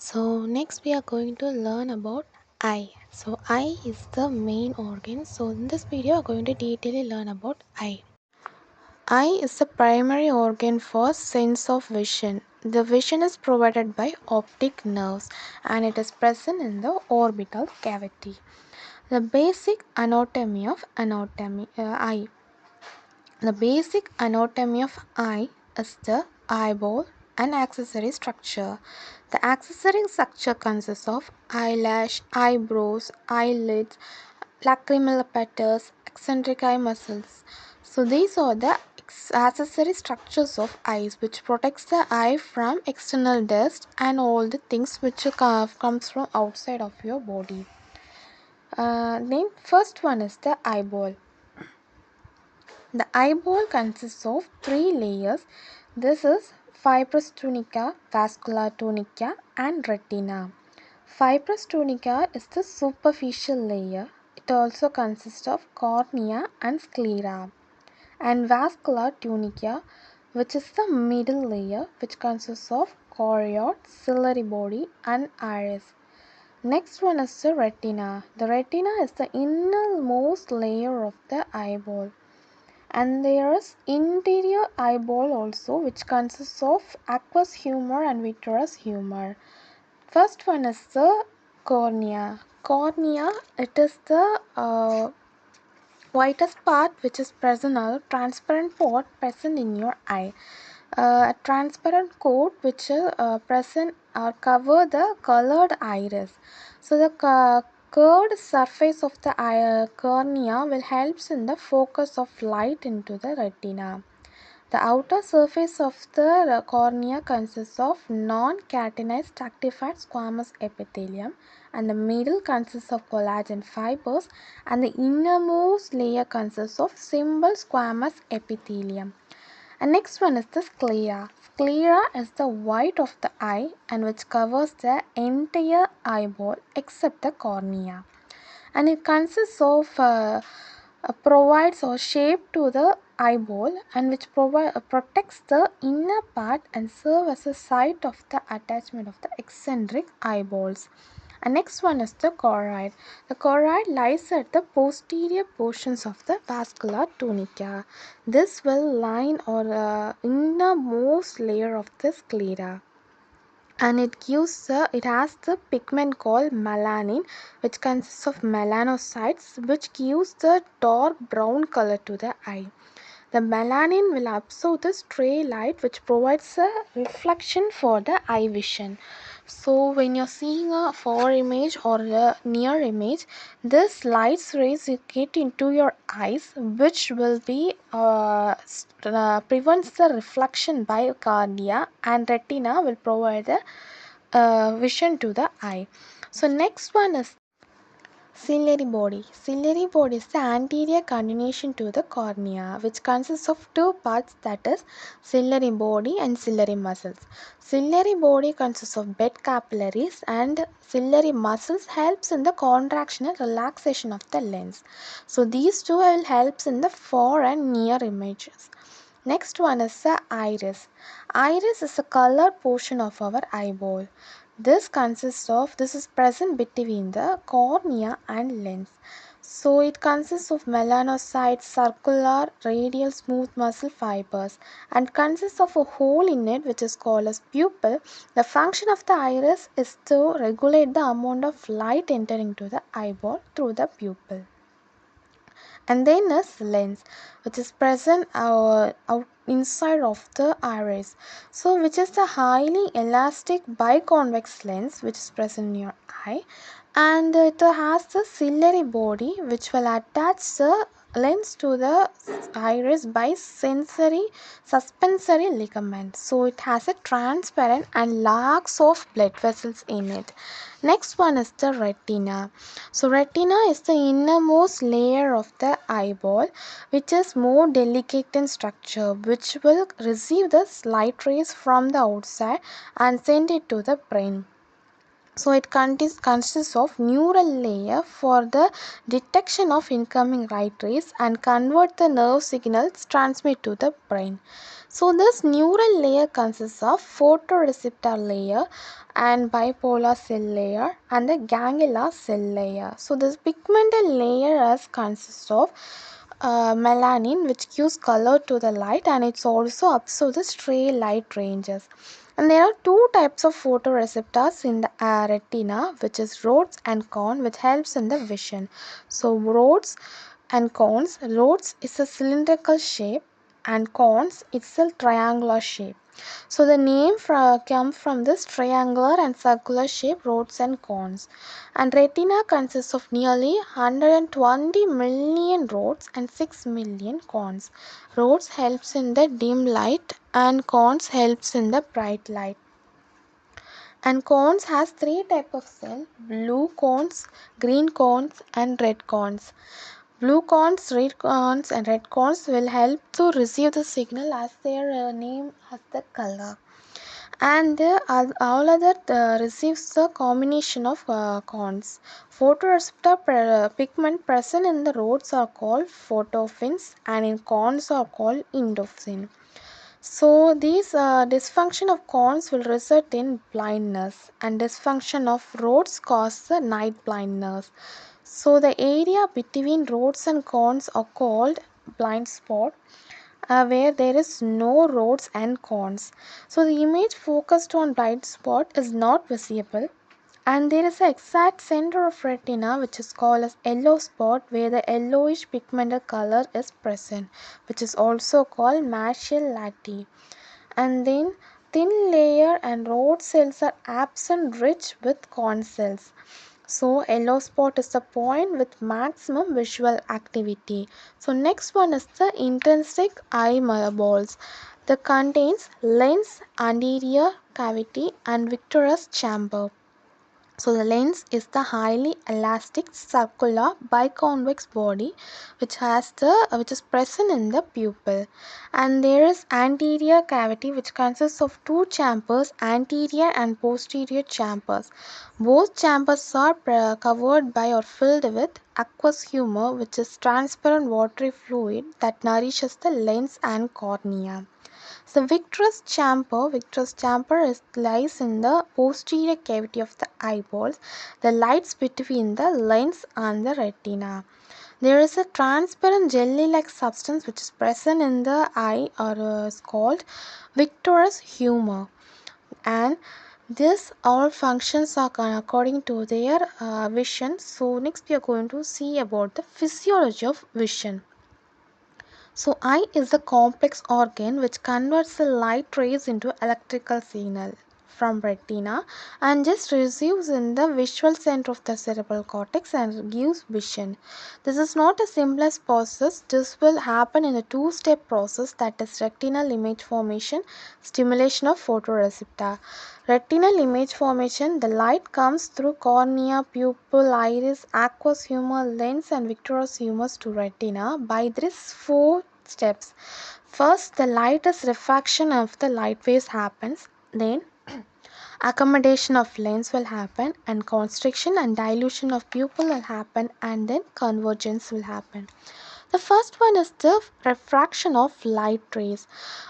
So next we are going to learn about eye. So eye is the main organ. So in this video we are going to detailedly learn about eye. Eye is the primary organ for sense of vision. The vision is provided by optic nerves and it is present in the orbital cavity. The basic anatomy of eye. The basic anatomy of eye is the eyeball and accessory structure. The accessory structure consists of eyelash, eyebrows, eyelids, lacrimal petals, eccentric eye muscles. So these are the accessory structures of eyes which protects the eye from external dust and all the things which comes from outside of your body. Name first one is the eyeball. The eyeball consists of three layers. This is fibrous tunica, vascular tunica, and retina. Fibrous tunica is the superficial layer. It also consists of cornea and sclera. And vascular tunica, which is the middle layer, which consists of choroid, ciliary body, and iris. Next one is the retina. The retina is the innermost layer of the eyeball. And there is interior eyeball also, which consists of aqueous humor and vitreous humor. First one is the cornea. Cornea, it is the whitest part which is present, or transparent part present in your eye. A transparent coat which present or cover the colored iris. So the curved surface of the cornea will helps in the focus of light into the retina. The outer surface of the cornea consists of non-keratinized stratified squamous epithelium, and the middle consists of collagen fibers, and the innermost layer consists of simple squamous epithelium. And next one is the sclera. Sclera is the white of the eye and which covers the entire eyeball except the cornea. And it consists of provides or shape to the eyeball and which protects the inner part and serve as a site of the attachment of the eccentric eyeballs. And next one is the choroid. The choroid lies at the posterior portions of the vascular tunica. This will line or innermost layer of the sclera, and it has the pigment called melanin, which consists of melanocytes, which gives the dark brown color to the eye. The melanin will absorb the stray light, which provides a reflection for the eye vision. So when you're seeing a far image or a near image, this light rays get into your eyes, which will be prevents the reflection by cornea, and retina will provide the vision to the eye. So next one is ciliary body. Ciliary body is the anterior continuation to the cornea, which consists of two parts, that is ciliary body and ciliary muscles. Ciliary body consists of bed capillaries, and ciliary muscles helps in the contraction and relaxation of the lens. So these two will helps in the far and near images. Next one is the iris. Iris is the colored portion of our eyeball. This is present between the cornea and lens. So it consists of melanocytes, circular, radial, smooth muscle fibers, and consists of a hole in it which is called as pupil. The function of the iris is to regulate the amount of light entering to the eyeball through the pupil. And then is lens, which is present out inside of the iris, so which is the highly elastic biconvex lens which is present in your eye, and it has the ciliary body which will attach the lens to the iris by suspensory ligament. So it has a transparent and lakhs of blood vessels in it. Next one is the retina. So retina is the innermost layer of the eyeball, which is more delicate in structure, which will receive the light rays from the outside and send it to the brain. So it consists of neural layer for the detection of incoming light rays and convert the nerve signals transmit to the brain. So this neural layer consists of photoreceptor layer and bipolar cell layer and the ganglia cell layer. So this pigmented layer consists of melanin, which gives color to the light, and it's also absorbs the stray light ranges. And there are two types of photoreceptors in the retina, which is rods and cone, which helps in the vision. So rods and cones, rods is a cylindrical shape and cones it's a triangular shape. So the name comes from this triangular and circular shape rods and cones. And retina consists of nearly 120 million rods and 6 million cones. Rods helps in the dim light and cones helps in the bright light. And cones has three type of cell: blue cones, green cones and red cones. Blue cones, red cones and red cones will help to receive the signal as their name has the color. And all other receives the combination of cones. Photoreceptor pigment present in the rods are called photophins and in cones are called endophin. So these dysfunction of cones will result in blindness, and dysfunction of rods cause the night blindness. So the area between rods and cones are called blind spot, where there is no rods and cones. So the image focused on blind spot is not visible, and there is an exact center of retina which is called as yellow spot, where the yellowish pigmented color is present, which is also called martial lati. And then thin layer and rod cells are absent rich with cone cells. So yellow spot is the point with maximum visual activity. So next one is the intrinsic eye balls. That contains lens, anterior cavity and vitreous chamber. So the lens is the highly elastic circular biconvex body which is present in the pupil. And there is anterior cavity which consists of two chambers, anterior and posterior chambers. Both chambers are covered by or filled with aqueous humor, which is transparent watery fluid that nourishes the lens and cornea. So vitreous chamber lies in the posterior cavity of the eyeballs, the lights between the lens and the retina. There is a transparent jelly-like substance which is present in the eye or is called vitreous humor, and this all functions are according to their vision. So next we are going to see about the physiology of vision. So eye is a complex organ which converts the light rays into electrical signal from retina and just receives in the visual center of the cerebral cortex and gives vision. This is not a seamless process. This will happen in a two-step process, that is retinal image formation, stimulation of photoreceptor. Retinal image formation, the light comes through cornea, pupil, iris, aqueous humor, lens and vitreous humors to retina by these four steps. First, the lightest refraction of the light waves happens. Then accommodation of lens will happen, and constriction and dilution of pupil will happen, and then convergence will happen. The first one is the refraction of light rays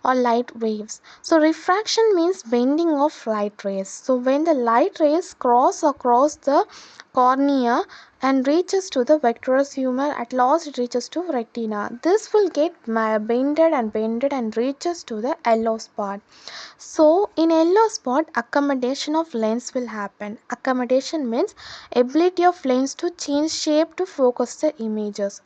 or light waves. So refraction means bending of light rays. So when the light rays cross across the cornea and reaches to the vitreous humor, at last it reaches to retina. This will get bended and reaches to the yellow spot. So in yellow spot, accommodation of lens will happen. Accommodation means ability of lens to change shape to focus the images.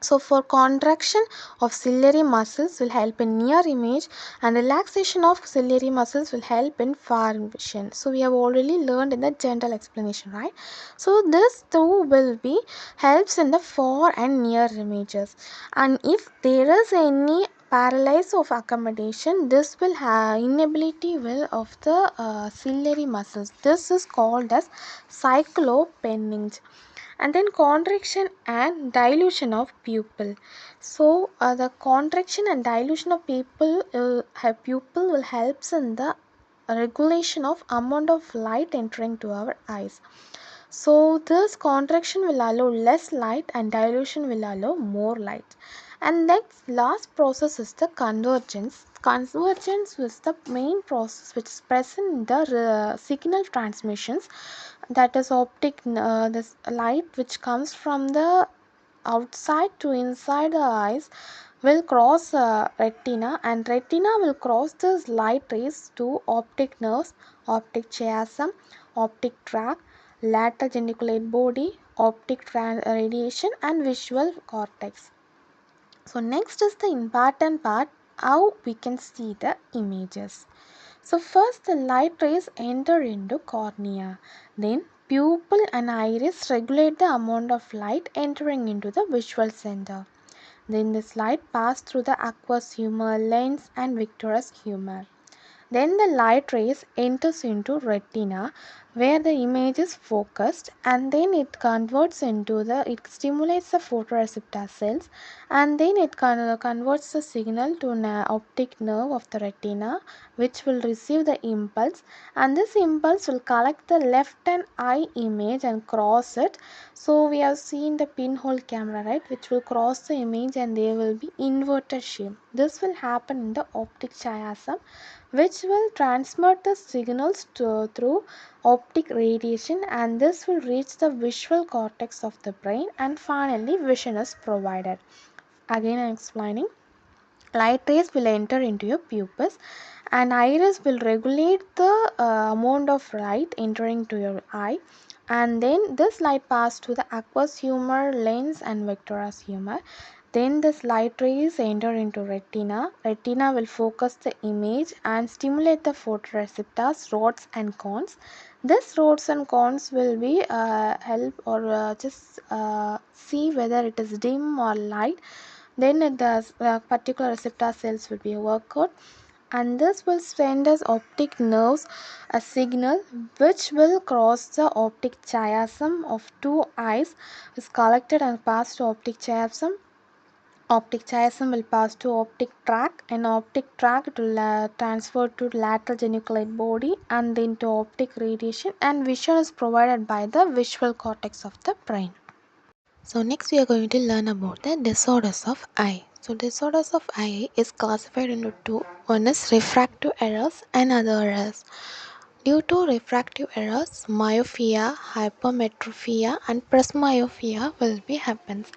So for contraction of ciliary muscles will help in near image, and relaxation of ciliary muscles will help in far vision. So we have already learned in the general explanation, right? So this too will be helps in the far and near images. And if there is any paralysis of accommodation, this will have inability will of the ciliary muscles. This is called as cyclopenia. And then contraction and dilution of pupil. So the contraction and dilution of pupil will helps in the regulation of amount of light entering to our eyes. So this contraction will allow less light and dilution will allow more light. And next last process is the convergence. Convergence is the main process which is present in the signal transmissions, that is optic, this light which comes from the outside to inside the eyes will cross retina, and retina will cross this light rays to optic nerves, optic chiasm, optic tract, lateral geniculate body, optic radiation and visual cortex. So next is the important part, how we can see the images. So first the light rays enter into cornea, then pupil and iris regulate the amount of light entering into the visual center. Then this light passes through the aqueous humor, lens and vitreous humor. Then the light rays enters into retina where the image is focused, and then it converts into it stimulates the photoreceptor cells, and then it converts the signal to an optic nerve of the retina which will receive the impulse, and this impulse will collect the left hand eye image and cross it. So we have seen the pinhole camera, right, which will cross the image and there will be inverted shape. This will happen in the optic chiasm, which will transmit the signals through optic radiation, and this will reach the visual cortex of the brain, and finally vision is provided. Again I am explaining. Light rays will enter into your pupils, and iris will regulate the amount of light entering to your eye, and then this light passes to the aqueous humor, lens and vitreous humor. Then this light rays enter into retina. Retina will focus the image and stimulate the photoreceptors, rods and cones. This rods and cones will be help or just see whether it is dim or light. Then the particular receptor cells will be worked out, and this will send as optic nerves a signal which will cross the optic chiasm of two eyes, is collected and passed to optic chiasm. Optic chiasm will pass to optic tract, and optic tract will transfer to lateral geniculate body and then to optic radiation, and vision is provided by the visual cortex of the brain. So next we are going to learn about the disorders of eye. So disorders of eye is classified into two. One is refractive errors and other errors. Due to refractive errors, myopia, hypermetropia and presbyopia will be happens.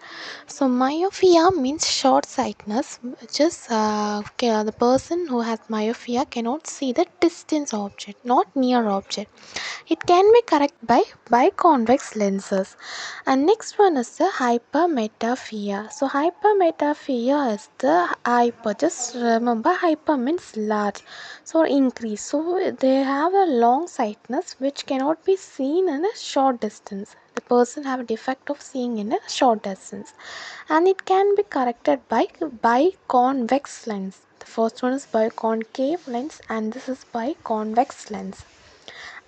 So myopia means short sightedness, which is the person who has myopia cannot see the distant object, not near object. It can be corrected by biconvex lenses. And next one is the hypermetropia. So hypermetropia is the hyper. Just remember, hyper means large, so increase. So they have a long sightedness which cannot be seen in a short distance. The person have a defect of seeing in a short distance, and it can be corrected by biconvex lens. The first one is biconcave lens, and this is biconvex lens.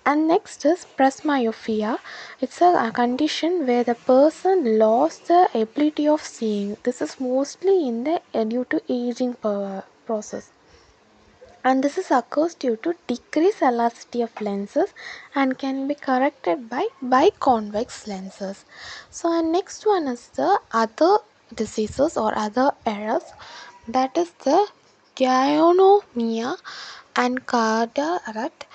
And next is presbyopia. It's a condition where the person lost the ability of seeing. This is mostly in the due to aging process, and this is occurs due to decreased elasticity of lenses and can be corrected by biconvex lenses. So and next one is the other diseases or other errors, that is the gyonomia and cataract,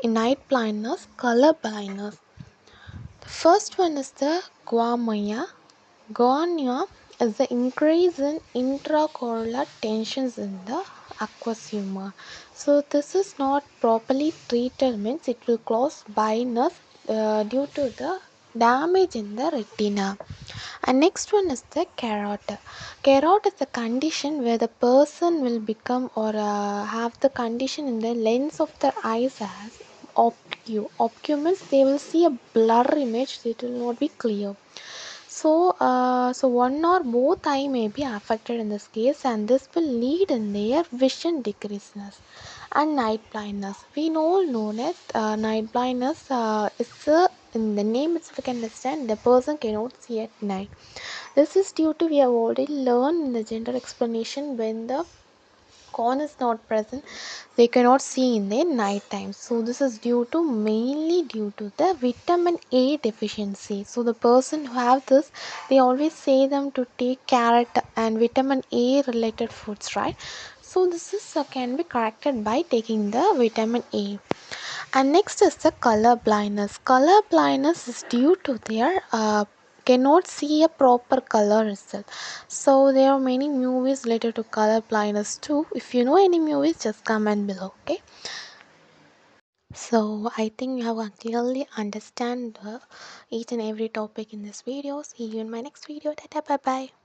night blindness, color blindness. The first one is the guamia. Guanea is the increase in intracorallar tensions in the aqueous humor. So this is not properly treated, means it will cause blindness due to the damage in the retina. And next one is the carrot. Carrot is a condition where the person will become or have the condition in the lens of their eyes as obscure. Obscure means they will see a blur image, it will not be clear. So one or both eye may be affected in this case, and this will lead in their vision decreaseness and night blindness. We all know that night blindness is in the name itself. We can understand the person cannot see at night. This is due to, we have already learned in the general explanation when the corn is not present, they cannot see in their night time. So this is mainly due to the vitamin A deficiency. So the person who have this, they always say them to take carrot and vitamin A related foods, right? So this is can be corrected by taking the vitamin A. And next is the color blindness. Color blindness is due to their cannot see a proper color itself. So there are many movies related to color blindness too. If you know any movies, just comment below. Okay. So I think you have clearly understand each and every topic in this video. See you in my next video. Tata, bye bye.